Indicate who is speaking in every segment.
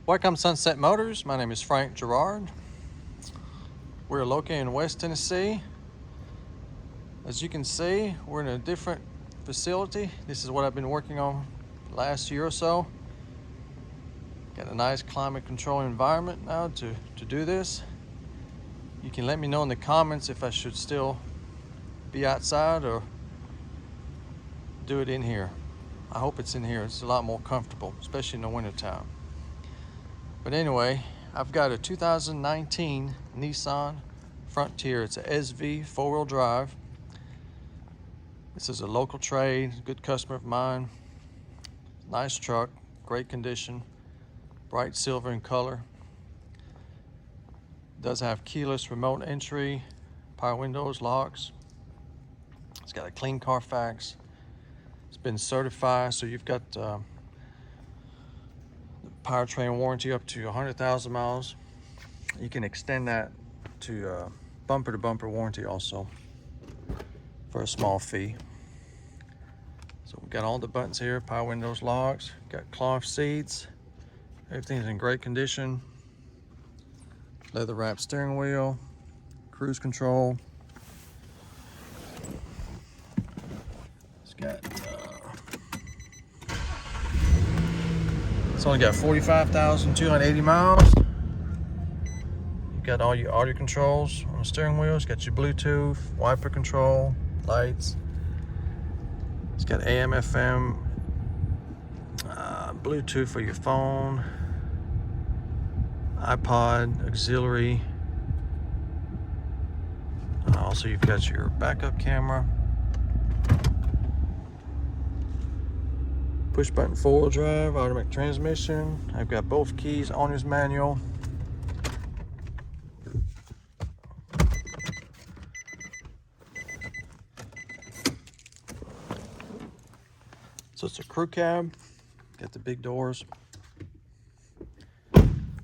Speaker 1: Welcome to Sunset Motors. My name is Frank Gerard. We're located in West Tennessee. As you can see, we're in a different facility. This is what I've been working on the last year or so. Got a nice climate control environment now to do this. You can let me know in the comments if I should still be outside or do it in here. I hope it's in here. It's a lot more comfortable, especially in the wintertime. But anyway, I've got a 2019 Nissan Frontier. It's a SV 4-wheel drive. This is a local trade, good customer of mine. Nice truck, great condition, bright silver in color. Does have keyless remote entry, power windows, locks. It's got a clean Carfax. It's been certified, so you've got the powertrain warranty up to 100,000 miles. You can extend that to bumper-to-bumper warranty also for a small fee. So we've got all the buttons here, power windows, locks, got cloth seats. Everything's in great condition. Leather wrapped steering wheel, cruise control. It's got it's only got 45,280 miles. You've got all your audio controls on the steering wheel. It's got your Bluetooth, wiper control, lights. It's got AM, FM, Bluetooth for your phone, iPod, auxiliary. Also, you've got your backup camera. Push button 4-wheel drive, automatic transmission. I've got both keys, owner's manual. So it's a crew cab, got the big doors.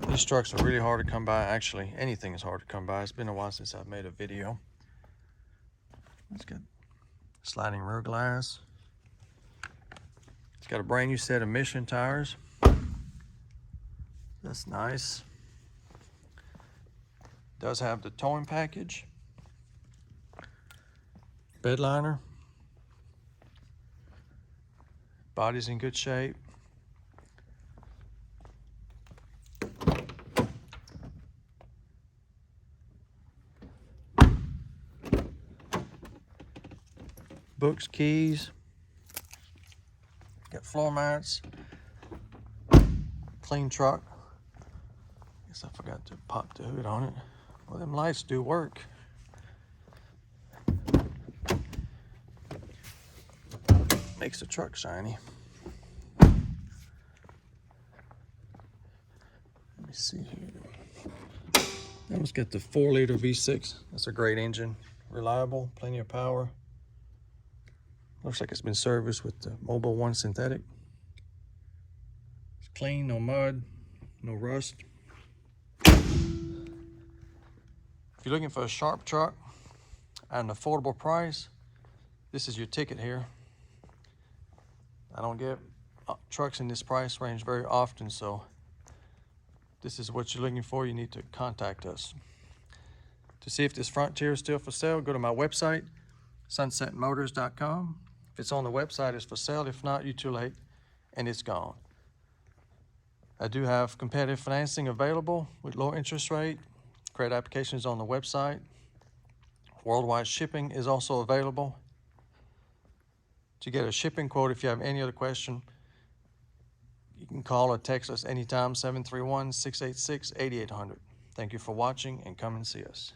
Speaker 1: These trucks are really hard to come by. Actually, anything is hard to come by. It's been a while since I've made a video. It's got sliding rear glass. It's got a brand new set of Michelin tires. That's nice. Does have the towing package. Bed liner. Body's in good shape. Books, keys. Got floor mats. Clean truck. Guess I forgot to pop the hood on it. Well, them lights do work. Makes the truck shiny. Let me see here. That one's got the 4-liter V6. That's a great engine. Reliable, plenty of power. Looks like it's been serviced with the Mobil 1 synthetic. It's clean, no mud, no rust. If you're looking for a sharp truck at an affordable price, this is your ticket here. I don't get trucks in this price range very often, so this is what you're looking for. You need to contact us. To see if this Frontier is still for sale, go to my website, sunsetmotors.com. If it's on the website, it's for sale. If not, you're too late and it's gone. I do have competitive financing available with low interest rate. Credit applications on the website. Worldwide shipping is also available. To get a shipping quote, if you have any other question, you can call or text us anytime, 731-686-8800. Thank you for watching and come and see us.